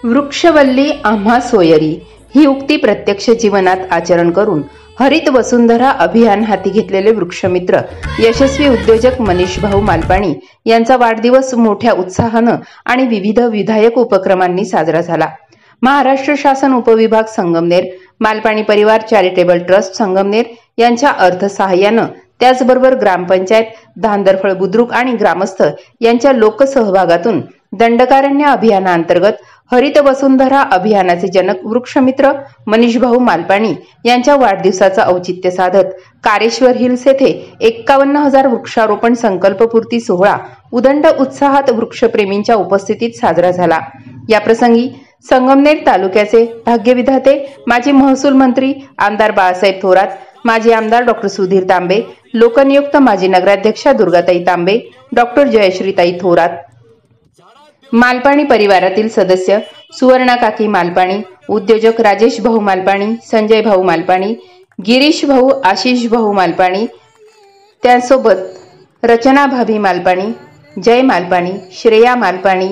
वृक्षवल्ली आम्हा सोयरी ही उक्ती प्रत्यक्ष जीवनात आचरण करून हरित वसुंधरा अभियान हाती घेतलेले वृक्षमित्र यशस्वी उद्योजक मनीष भाऊ मालपाणी यांचा वाढदिवस मोठ्या उत्साहानं आणि विविध विधायक उपक्रमांनी साजरा झाला। महाराष्ट्र शासन उपविभाग संगमनेर, मालपाणी परिवार चॅरिटेबल ट्रस्ट संगमनेर यांच्या अर्थसहाय्यानं, त्याचबरोबर ग्रामपंचायत, धांदरफळ बुद्रुक आणि ग्रामस्थ यांच्या लोकसहभागातून दंडकारण्य अभियानाअंतर्गत हरित वसुंधरा अभियानाचे जनक वृक्षमित्र मनीष भाऊ मालपाणी यांच्या वाढदिवसाचं औचित्य साधत कारेश्वर हिल्स येथे 51,000 वृक्षारोपण संकल्पपूर्ती सोहळा उदंड उत्साहात वृक्षप्रेमींच्या उपस्थितीत साजरा झाला। या प्रसंगी संगमनेर तालुक्याचे भाग्यविधाते माजी महसूल मंत्री आमदार बाळासाहेब थोरात, माजी आमदार डॉ. सुधीर तांबे, लोकनियुक्त माजी नगराध्यक्षा दुर्गाताई तांबे, डॉ. जयश्रीताई थोरात, मालपाणी परिवारातील सदस्य सुवर्णा काकी मालपाणी, उद्योजक राजेश भाऊ मालपाणी, संजय भाऊ मालपाणी, गिरीश भाऊ, आशिष भाऊ मालपाणी, त्यासोबत रचना भाभी मालपाणी, जय मालपाणी, श्रेया मालपाणी,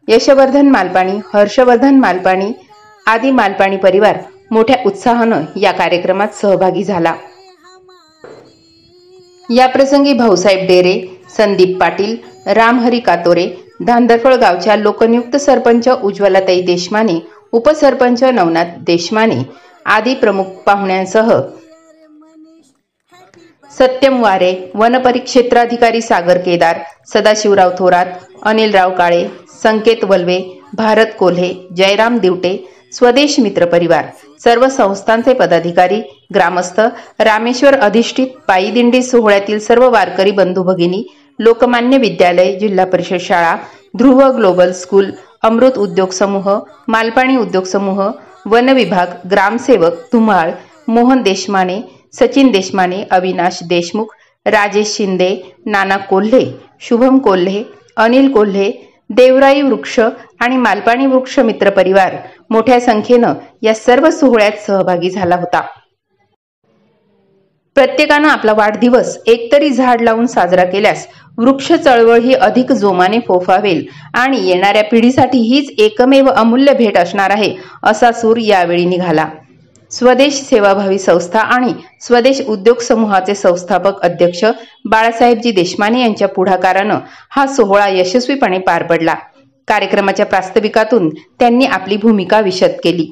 यशवर्धन मालपाणी, हर्षवर्धन मालपाणी आदी मालपाणी परिवार मोठ्या उत्साहानं या कार्यक्रमात सहभागी झाला। या प्रसंगी भाऊसाहेब डेरे, संदीप पाटील, रामहरी कातोरे, धांदरफळ गावच्या लोकनियुक्त सरपंच उज्ज्वलाताई देशमाने, उपसरपंच नवनाथ देशमाने आदी प्रमुख पाहुण्यांसह सत्यम वारे, वनपरिक्षेत्राधिकारी सागर केदार, सदाशिवराव थोरात, अनिलराव काळे, संकेत वल्वे, भारत कोल्हे, जयराम दिवटे, स्वदेश मित्र परिवार, सर्व संस्थांचे पदाधिकारी, ग्रामस्थ, रामेश्वर अधिष्ठित पायी दिंडी सोहळ्यातील सर्व वारकरी बंधू भगिनी, लोकमान्य विद्यालय, जिल्हा परिषद शाळा, ध्रुव ग्लोबल स्कूल, अमृत उद्योग समूह, मालपाणी उद्योग समूह, वन विभाग, ग्रामसेवक धुमाळ, मोहन देशमाने, सचिन देशमाने, अविनाश देशमुख, राजेश शिंदे, नाना कोल्हे, शुभम कोल्हे, अनिल कोल्हे, देवराई वृक्ष आणि मालपाणी वृक्ष मित्र परिवार मोठ्या संख्येनं या सर्व सोहळ्यात सहभागी झाला होता। प्रत्येकानं आपला वाढदिवस एकतरी झाड लावून साजरा केल्यास वृक्ष चळवळ ही अधिक जोमाने फोफावेल आणि येणाऱ्या पिढीसाठी हीच एकमेव अमूल्य भेट असणार आहे, असा सूर यावेळी निघाला। स्वदेश सेवाभावी संस्था आणि स्वदेश उद्योग समूहाचे संस्थापक अध्यक्ष बाळासाहेबजी देशमाने यांच्या पुढाकारानं हा सोहळा यशस्वीपणे पार पडला। कार्यक्रमाच्या प्रास्ताविकातून त्यांनी आपली भूमिका विशद केली।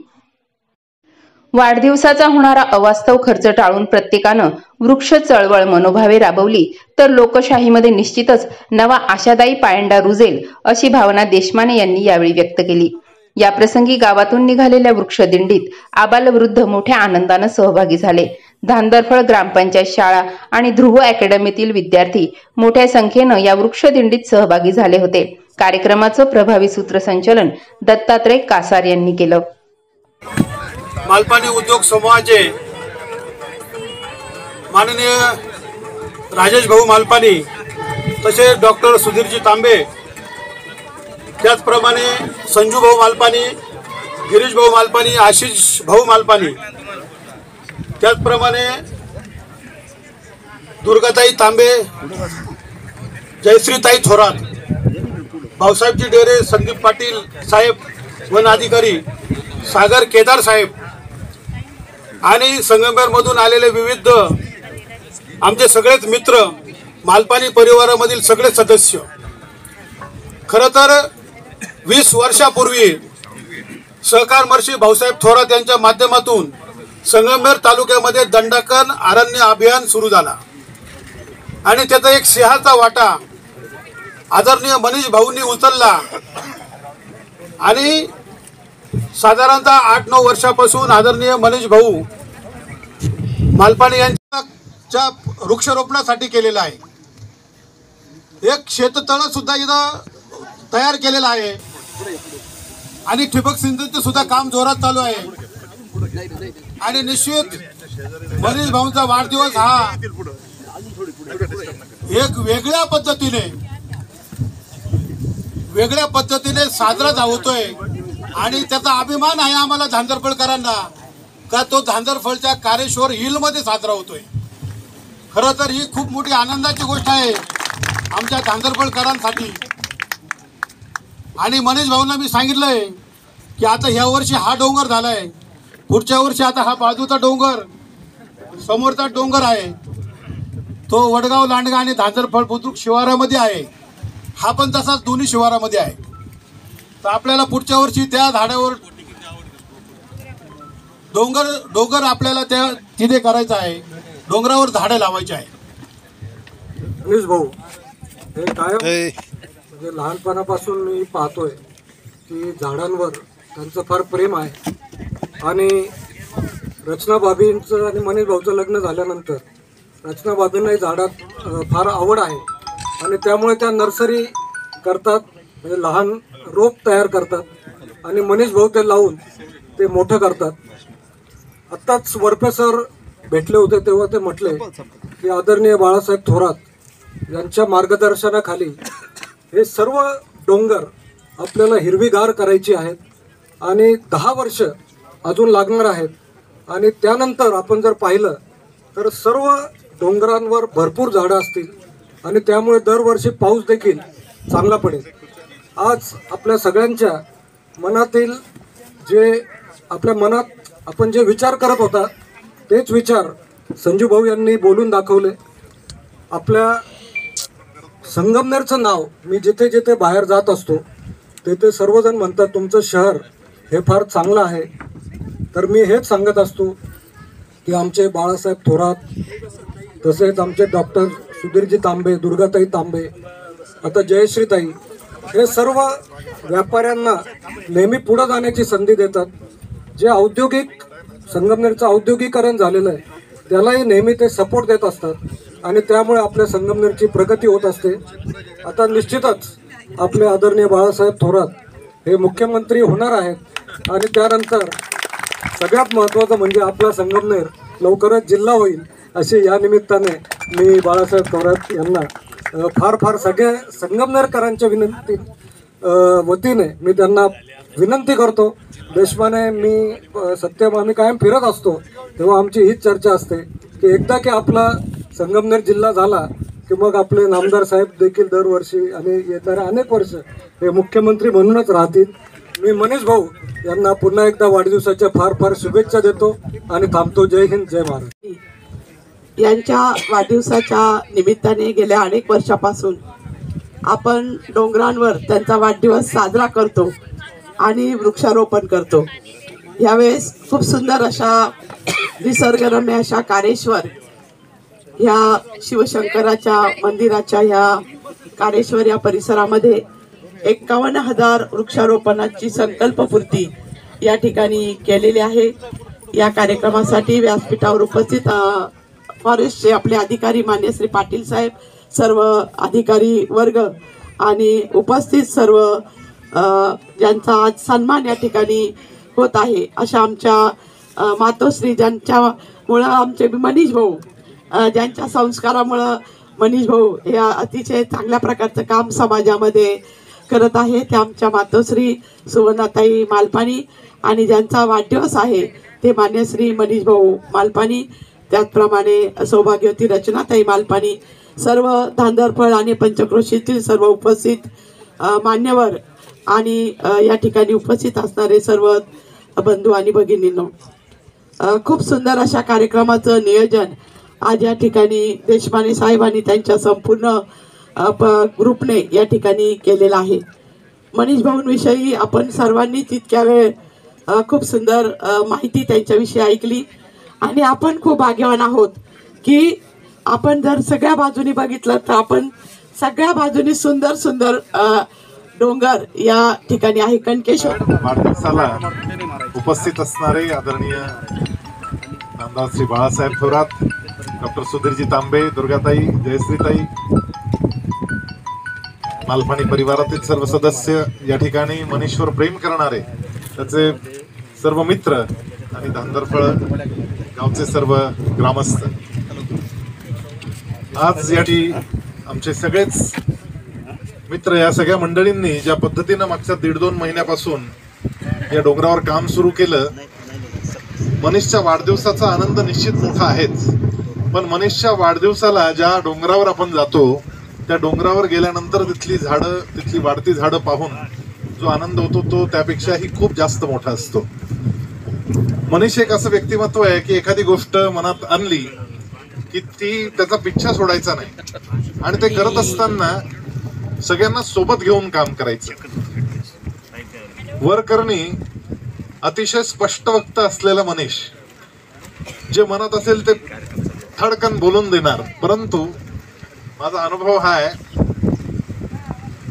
वाढदिवसाचा होणारा अवास्तव खर्च टाळून प्रत्येकानं वृक्ष चळवळ मनोभावे राबवली तर लोकशाहीमध्ये निश्चितच नवा आशादायी पायंडा रुजेल, अशी भावना देशमाने यांनी यावेळी व्यक्त केली। या प्रसंगी गावातून निघालेल्या वृक्षदिंडीत आबालवृद्ध मोठ्या आनंदाने सहभागी झाले। धांदरफळ ग्रामपंचायत शाळा आणि ध्रुव अकॅडमीतील विद्यार्थी मोठ्या संख्येनं या वृक्षदिंडीत सहभागी झाले होते। कार्यक्रमाचं प्रभावी सूत्रसंचालन दत्तात्रय कासार यांनी केलं। मालपाणी उद्योग समूहाचे माननीय राजेश भाऊ मालपाणी, तसेच डॉक्टर सुधीरजी तांबे, त्याचप्रमाणे संजू भाऊ मालपाणी, गिरीश भाऊ मालपाणी, आशिष भाऊ मालपाणी, त्याचप्रमाणे दुर्गाताई तांबे, जयश्रीताई थोरात, भाऊसाहेबजी डेरे, संदीप पाटील साहेब, वन अधिकारी सागर केदार साहेब आणि संगमनेरमधून आलेले विविध आमचे सगळेच मित्र, मालपाणी परिवारामधील सगळे सदस्य। खरं तर 20 वर्षापूर्वी सहकार महर्षी भाऊसाहेब थोरात यांच्या माध्यमातून संगमनेर तालुक्यामध्ये दंडकन अरण्य अभियान सुरू झाला आणि त्याचा एक सिंहाचा वाटा आदरणीय मनीष भाऊंनी उचलला आणि साधारणतः 8-9 वर्षापासून आदरणीय मनीष भाऊ मालपाणी यांच्या वृक्षारोपणासाठी केलेला आहे। एक शेततळ सुद्धा इथं तयार केलेला आहे आणि ठिबक सिंचनचे सुद्धा काम जोरात चालू आहे आणि निश्चित मनीष भाऊंचा वाढदिवस हा एक वेगळ्या पद्धतीने साजरा होतोय आणि त्याचा अभिमान आहे आम्हाला धांदरफळकरांना का तो धांदरफळच्या कारेश्वर हिल मध्ये साजरा होतोय। खरं तर ही खूप मोठी आनंदाची गोष्ट आहे आमच्या धांदरफळकरांसाठी। आणि मनीष भाऊंना मी सांगितलंय की आता ह्या वर्षी हा डोंगर झालाय, पुढच्या वर्षी आता हा बाजूचा डोंगर, समोरचा डोंगर आहे तो वडगाव, लांडगा आणि धांजरफळ बुद्रुक शिवारामध्ये आहे. हा पण तसाच दोन्ही शिवारामध्ये आहे. तर आपल्याला पुढच्या वर्षी त्या झाडावर डोंगर आपल्याला त्या तिथे करायचं आहे, डोंगरावर झाडं लावायची आहे. मनीष भाऊ हे कायम म्हणजे लहानपणापासून मी पाहतोय की झाडांवर त्यांचं फार प्रेम आहे. आणि रचना भाभींचं आणि मनीष भाऊचं लग्न झाल्यानंतर रचना भाभींनाही झाडात फार आवड आहे आणि त्यामुळे त्या नर्सरी करतात, म्हणजे लहान रोप तयार करतात आणि मनीष भाऊ ते लावून ते मोठं करतात. आत्ताच वरपे सर भेटले होते तेव्हा ते म्हटले की आदरणीय बाळासाहेब थोरात यांच्या मार्गदर्शनाखाली हे सर्व डोंगर आपल्याला हिरवीगार करायची आहेत आणि 10 वर्ष अजून लागणार आहेत. आणि त्यानंतर आपण जर पाहिलं तर सर्व डोंगरांवर भरपूर झाडं असतील आणि त्यामुळे दरवर्षी पाऊस देखील चांगला पडेल. आज आपल्या सगळ्यांच्या मनातील जे आपल्या मनात आपण जे विचार करत होता तेच विचार संजू भाऊ यांनी बोलून दाखवले. आपल्या संगमनेरचं नाव मी जिथे जिथे बाहेर जात असतो तेथे सर्वजण म्हणतात तुमचं शहर हे फार चांगलं आहे. तर मी हेच सांगत असतो की आमचे बाळासाहेब थोरात, तसेच आमचे डॉक्टर सुधीरजी तांबे, दुर्गाताई तांबे, आता जयश्रीताई, हे सर्व व्यापाऱ्यांना नेहमी पुढे जाण्याची संधी देतात. जे औद्योगिक संगमनेरचं औद्योगिकरण झालेलं आहे त्यालाही नेहमी ते सपोर्ट देत असतात आणि त्यामुळे आपल्या संगमनेरची प्रगती होत असते. आता निश्चितच आपले आदरणीय बाळासाहेब थोरात हे मुख्यमंत्री होणार आहेत आणि त्यानंतर सगळ्यात महत्त्वाचं म्हणजे आपला संगमनेर लवकरच जिल्हा होईल अशी या निमित्ताने मी बाळासाहेब थोरात यांना फार सगळ्या संगमनेरकरांच्या वतीने मी त्यांना विनंती करतो. देशमाने मी सत्यम आम्ही कायम फिरत असतो तेव्हा आमची हीच चर्चा असते की एकदा की आपला संगमनेर जिल्हा झाला की मग आपले नामदार साहेब देखील दरवर्षी आणि येणाऱ्या अनेक वर्ष हे मुख्यमंत्री म्हणूनच राहतील. मी मनीष भाऊ यांना पुन्हा एकदा वाढदिवसाच्या फार शुभेच्छा देतो आणि थांबतो. जय हिंद, जय महाराष्ट्र. यांच्या वाढदिवसाच्या निमित्ताने गेल्या अनेक वर्षापासून आपण डोंगरांवर त्यांचा वाढदिवस साजरा करतो आणि वृक्षारोपण करतो. यावेळेस खूप सुंदर अशा निसर्गरम्य अशा कारेश्वर ह्या शिवशंकराच्या मंदिराच्या ह्या कारेश्वर या परिसरामध्ये 51,000 वृक्षारोपणाची संकल्पपूर्ती या ठिकाणी केलेली आहे. या कार्यक्रमासाठी व्यासपीठावर उपस्थित फॉरेस्टचे आपले अधिकारी मान्य श्री पाटील साहेब, सर्व अधिकारी वर्ग आणि उपस्थित सर्व ज्यांचा आज सन्मान या ठिकाणी होत आहे अशा आमच्या मातोश्री, ज्यांच्यामुळं आमचे मनीष भाऊ, ज्यांच्या संस्कारामुळं मनीष भाऊ हे अतिशय चांगल्या प्रकारचं काम समाजामध्ये करत आहे, त्या आमच्या मातोश्री सुवर्णाताई मालपाणी आणि ज्यांचा वाढदिवस आहे ते मान्य श्री मनीष भाऊ मालपाणी, त्याचप्रमाणे सौभाग्यवती रचनाताई मालपाणी, सर्व धांदरफळ आणि पंचक्रोशीतील सर्व उपस्थित मान्यवर आणि या ठिकाणी उपस्थित असणारे सर्व बंधू आणि भगिनींनो, खूप सुंदर अशा कार्यक्रमाचं नियोजन आज या ठिकाणी देशमाने साहेब आणि त्यांच्या संपूर्ण ग्रुपने या ठिकाणी केलेला आहे. मनीष भाऊंविषयी आपण सर्वांनी तितक्या वेळ खूप सुंदर माहिती त्यांच्याविषयी ऐकली आणि आपण खूप भाग्यवान आहोत की आपण जर सगळ्या बाजूनी बघितलं तर आपण सगळ्या बाजूनी सुंदर सुंदर डोंगर या ठिकाणी आहे. कणकेश्वर वाढदिवसाला उपस्थित असणारे आदरणीय नामदार श्री बाळासाहेब थोरात, डॉक्टर सुधीरजी तांबे, दुर्गाताई, जयश्रीताई, मालपाणी परिवारातील सर्व सदस्य, या ठिकाणी मनीषवर प्रेम करणारे त्याचे सर्व मित्र आणि धांदरफळ गावचे सर्व ग्रामस्थ, आज या आमचे सगळेच मित्र, या सगळ्या मंडळींनी ज्या पद्धतीनं मागच्या 1.5-2 महिन्यापासून या डोंगरावर काम सुरू केलं. मनीषच्या वाढदिवसाचा आनंद निश्चित मोठा आहेच, पण मनीषच्या वाढदिवसाला ज्या डोंगरावर आपण जातो त्या डोंगरावर गेल्यानंतर तिथली झाडं, तिथली वाढती झाडं पाहून जो आनंद होतो तो त्यापेक्षाही खूप जास्त मोठा असतो. मनीष एक असं व्यक्तिमत्व आहे की एखादी गोष्ट मनात आणली की ती त्याचा पिच्छा सोडायचा नाही आणि ते करत असताना सगळ्यांना सोबत घेऊन काम करायचं. वरकरणी अतिशय स्पष्ट वक्ता असलेला मनीष जे मनात असेल ते धडकन बोलून देणार. परंतु माझा अनुभव हा आहे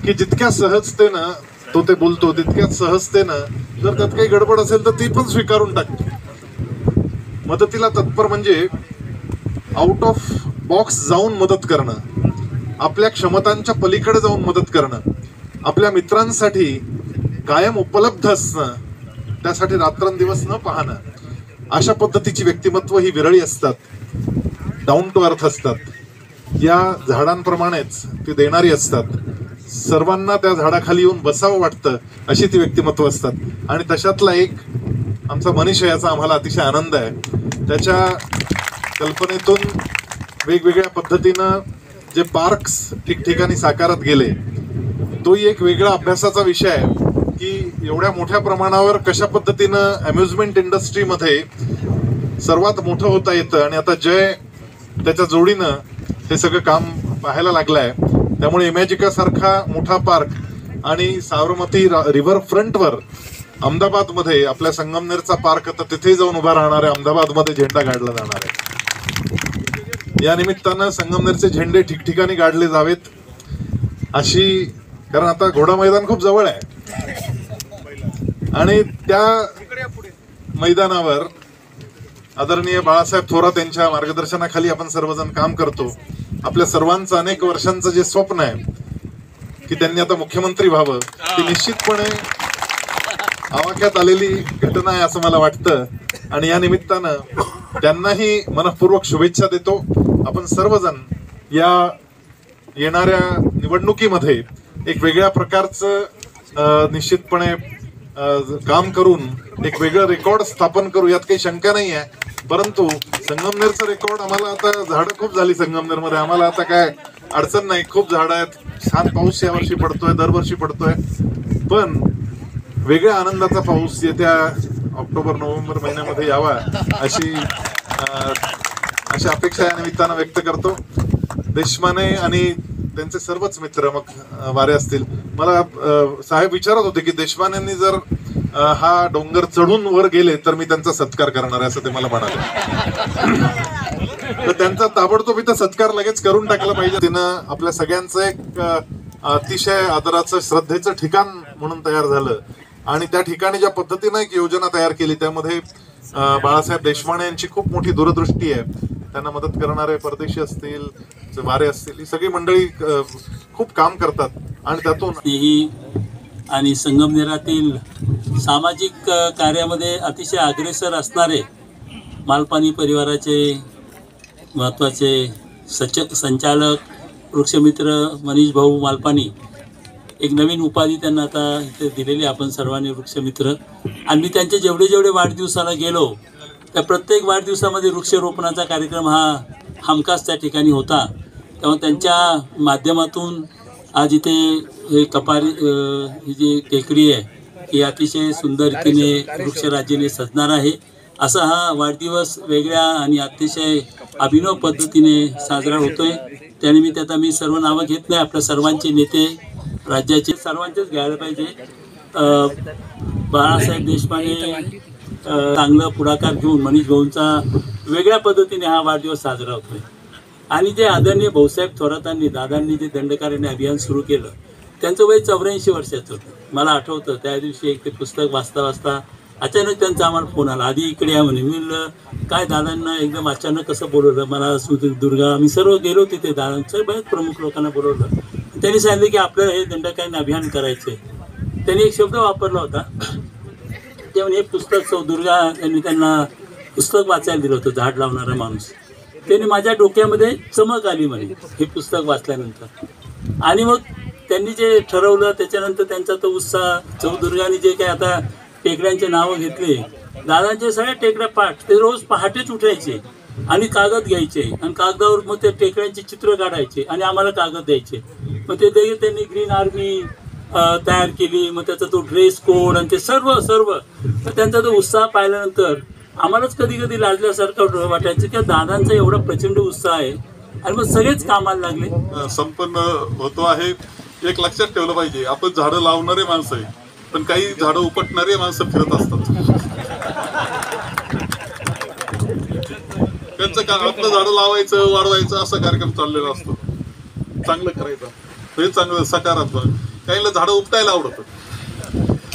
की जितक्या सहजतेनं तो ते बोलतो तितक्या सहजतेनं जर त्यात काही गडबड असेल तर ती पण स्वीकारून टाकतो. मदतीला तत्पर म्हणजे आउट ऑफ बॉक्स जाऊन मदत करणं, आपल्या क्षमतांच्या पलीकडे जाऊन मदत करणं, आपल्या मित्रांसाठी कायम उपलब्ध असणं, त्यासाठी रात्रंदिवस न पाहणं, अशा पद्धतीची व्यक्तिमत्व ही विरळी असतात, डाऊन टू अर्थ असतात. या झाडांप्रमाणेच ती देणारी असतात. सर्वांना त्या झाडाखाली येऊन बसावं वाटतं अशी ती व्यक्तिमत्व असतात. आणि तशातला एक आमचा मनीष आहे, याचा आम्हाला अतिशय आनंद आहे. त्याच्या कल्पनेतून वेगवेगळ्या पद्धतीनं जे पार्क्स ठिकठिकाणी साकारत गेले, तोही एक वेगळा अभ्यासाचा विषय आहे की एवढ्या मोठ्या प्रमाणावर कशा पद्धतीनं अम्युजमेंट इंडस्ट्रीमध्ये सर्वात मोठं होता येतं. आणि आता जय त्याच्या जोडीनं हे सगळं काम पाहायला लागलंय. त्यामुळे इमॅजिका सारखा मोठा पार्क आणि साबरमती रिव्हर फ्रंटवर अहमदाबादमध्ये आपल्या संगमनेरचा पार्क आता तिथे जाऊन उभा राहणार आहे. अहमदाबादमध्ये झेंडा गाडला जाणार आहे. या निमित्तानं संगमनेरचे झेंडे ठिकठिकाणी गाडले जावेत अशी, कारण आता घोडा मैदान खूप जवळ आहे आणि त्या मैदानावर आदरणीय बाळासाहेब थोरात यांच्या मार्गदर्शनाखाली आपण सर्वजण काम करतो. आपल्या सर्वांचं अनेक वर्षांचं जे स्वप्न आहे की त्यांनी आता मुख्यमंत्री व्हावं, ती निश्चितपणे आवाक्यात आलेली घटना आहे असं मला वाटतं. आणि या निमित्तानं त्यांनाही मनःपूर्वक शुभेच्छा देतो. आपण सर्वजण या येणाऱ्या निवडणुकीमध्ये एक वेगळ्या प्रकारचं निश्चितपणे काम करून एक वेगळं रेकॉर्ड स्थापन करू, यात काही शंका नाही आहे. परंतु संगमनेरचं रेकॉर्ड, आम्हाला आता झाडं खूप झाली संगमनेरमध्ये, आम्हाला आता काय अडचण नाही, खूप झाडं आहेत, छान पाऊस यावर्षी पडतोय, दरवर्षी पडतोय. पण वेगळ्या आनंदाचा पाऊस येत्या ऑक्टोबर नोव्हेंबर महिन्यामध्ये यावा अशी अपेक्षा या निमित्तानं व्यक्त करतो. देशमाने आणि त्यांचे सर्वच मित्र मग वारे असतील, मला साहेब विचारत होते की देशमानेंनी जर हा डोंगर चढून वर गेले तर मी त्यांचा सत्कार करणार आहे असं ते मला म्हणाले. तर त्यांचा ताबडतोब इथं सत्कार लगेच करून टाकला पाहिजे. तिनं आपल्या सगळ्यांचं एक अतिशय आदराचं श्रद्धेचं ठिकाण म्हणून तयार झालं आणि त्या ठिकाणी ज्या पद्धतीनं एक योजना तयार केली त्यामध्ये बाळासाहेब देशमाने यांची खूप मोठी दूरदृष्टी आहे. त्यांना मदत करणारे परदेशी असतील, वारे असतील, ही सगळी मंडळी खूप काम करतात आणि त्यातून आणि संगमनेरातील सामाजिक कार्यामध्ये अतिशय अग्रेसर असणारे मालपानी परिवाराचे महत्त्वाचे संचालक वृक्षमित्र मनीष भाऊ मालपानी, एक नवीन उपाधी त्यांना आता इथे दिलेली आपण सर्वांनी वृक्षमित्र. आणि मी त्यांच्या जेवढे वाढदिवसाला गेलो त्या प्रत्येक वाढदिवसामध्ये वृक्षरोपणाचा कार्यक्रम हा हमखास त्या ठिकाणी होता. तेव्हा त्यांच्या माध्यमातून आज इथे हे कपारी ही जी टेकडी आहे ही अतिशय सुंदर रीतीने वृक्षराजीने सजणार आहे. असा हा वाढदिवस वेगळ्या आणि अतिशय अभिनव पद्धतीने साजरा होतोय. त्यानिमित्त आता मी सर्व नावं घेत नाही, आपल्या सर्वांचे नेते राज्याचे सर्वांचेच घ्यायला पाहिजे. बाळासाहेब देशपांडे चांगलं पुढाकार घेऊन मनीष भाऊंचा वेगळ्या पद्धतीने हा वाढदिवस साजरा होतोय. आणि जे आदरणीय भाऊसाहेब थोरातांनी दादांनी जे दंडकारण्य अभियान सुरू केलं त्यांचं वय 84 वर्षाचं होतं. मला आठवतं त्या दिवशी एक ते पुस्तक वाचता अचानक त्यांचा आम्हाला फोन आला, आधी इकडे या म्हणे. मी काय दादांना एकदम अचानक कसं बोलवलं, मला दुर्गा आम्ही सर्व गेलो तिथे, दादांचं बऱ्याच प्रमुख लोकांना बोलवलं. त्यांनी सांगितलं की आपल्याला हे दंडकारण्य अभियान करायचं आहे. त्यांनी एक शब्द वापरला होता, ते म्हणे हे पुस्तक दुर्गा यांनी त्यांना पुस्तक वाचायला दिलं होतं, झाड लावणारा माणूस. त्यांनी माझ्या डोक्यामध्ये चमक आली म्हणे हे पुस्तक वाचल्यानंतर. आणि मग त्यांनी जे ठरवलं त्याच्यानंतर त्यांचा तो उत्साह, दुर्गाने जे काय आता टेकड्यांचे नावं घेतले, दादांचे सगळ्या टेकड्या पाठ, ते रोज पहाटेच उठायचे आणि कागद घ्यायचे आणि कागदावर मग ते टेकड्यांचे चित्र काढायचे आणि आम्हाला कागद द्यायचे. मग ते त्यांनी ग्रीन आर्मी तयार केली, मग त्याचा तो ड्रेस कोड आणि ते सर्व तर त्यांचा तो उत्साह पाहिल्यानंतर आम्हालाच कधी कधी लाजल्यासारखं वाटायचं की दादांचा एवढा प्रचंड उत्साह आहे आणि मग सगळेच कामाला लागले. संपन्न होतो आहे. एक लक्षात ठेवलं पाहिजे, आपण झाडं लावणारे माणसं आहे, पण काही झाडं उपटणारे माणसं फिरत असतात. त्यांचं आपलं झाडं लावायचं, वाढवायचं असा कार्यक्रम चाललेला असतो. चांगलं करायचं हे चांगलं सकारात्मक. काहीला झाडं उपटायला आवडतं,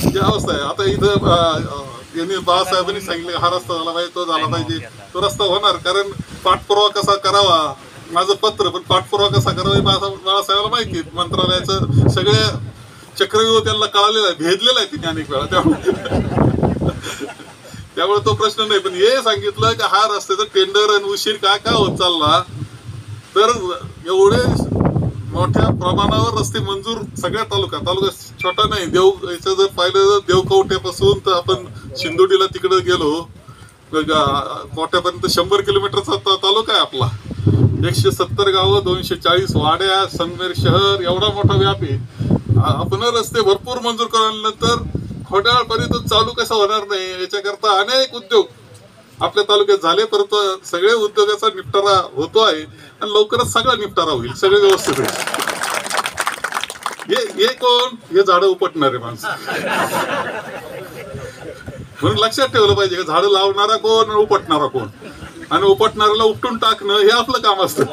जी अवस्था आहे. आता इथं यांनी बाळासाहेबांनी सांगितलं हा रस्ता झाला पाहिजे, तो झाला पाहिजे, तो रस्ता होणार. कारण पाठपुरावा कसा करावा, माझं पत्र, पण पाठपुरावा कसा करावा हे बाळासाहेबाला माहिती. मंत्रालयाचं सगळे चक्रव्यूह त्यांना कळालेला आहे, भेदलेला आहे तिने अनेक वेळा. त्यामुळे तो प्रश्न नाही. पण हे सांगितलं की हा रस्त्याचं टेंडर आणि उशीर का होत चालला, तर एवढे मोठ्या प्रमाणावर रस्ते मंजूर सगळ्या तालुका छोटा नाही. याचं जर पाहिलं तर देवकवट्यापासून तर आपण शिंदोडीला तिकडे गेलो, कोट्यापर्यंत 100 किलोमीटरचा तालुका आहे आपला. 170 गावं, 240 वाड्या, संगमेर शहर, एवढा मोठा व्याप आहे. आपण रस्ते भरपूर मंजूर केल्यानंतर खोट्यापर्यंत चालू कसं होणार नाही, याच्याकरता अनेक उद्योग आपल्या तालुक्यात झाले. परंतु सगळे उद्योगाचा निपटारा होतो आहे आणि लवकरच सगळा निपटारा होईल, सगळे व्यवस्थित होईल. हे कोण? हे झाडं उपटणारे माणसं. म्हणून लक्षात ठेवलं पाहिजे की झाडं लावणारा कोण आणि उपटणारा कोण, आणि उपटणाऱ्याला उपटून टाकणं हे आपलं काम असतं.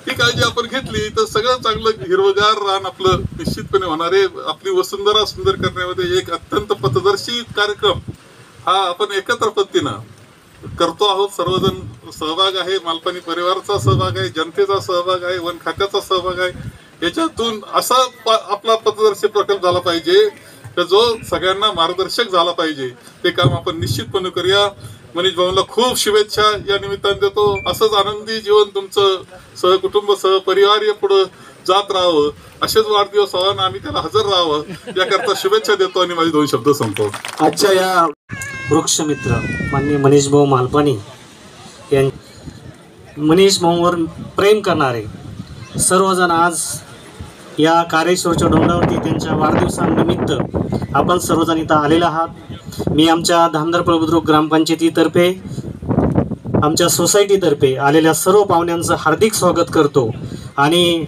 ही काळजी आपण घेतली तर सगळं चांगलं हिरवगार रान आपलं निश्चितपणे होणार आहे. आपली वसुंधरा सुंदर करण्यामध्ये एक अत्यंत पथदर्शी कार्यक्रम हा आपण एकत्र पद्धतीनं करतो आहोत. सर्वजण सहभाग आहे, मालपाणी परिवाराचा सहभाग आहे, जनतेचा सहभाग आहे, वन खात्याचा सहभाग आहे. याच्यातून असा आपला पथदर्शी प्रकल्प झाला पाहिजे तर जो सगळ्यांना मार्गदर्शक झाला पाहिजे. ते काम आपण निश्चितपणे करूया. मनीष भाऊंना खूप शुभेच्छा या निमित्ताने देतो. असंच आनंदी जीवन तुमचं सहकुटुंब सहपरिवार पुढे जात राहावं, असेच वाढदिवस व्हावं, आम्ही त्याला हजर राहावं याकरता शुभेच्छा देतो आणि माझे 2 शब्द संपवतो. आजच्या या वृक्षमित्र माननीय मनीष भाऊ मालपाणी यां मनीष भाऊंवर प्रेम करणारे सर्वजण आज या कारेश्वरच्या डोंगरावरती त्यांच्या वाढदिवसानिमित्त आपण सर्वजण इथं आलेले आहात. मी आमच्या धामदर बुद्रुक ग्रामपंचायतीतर्फे, आमच्या सोसायटीतर्फे आलेल्या सर्व पाहुण्यांचं हार्दिक स्वागत करतो आणि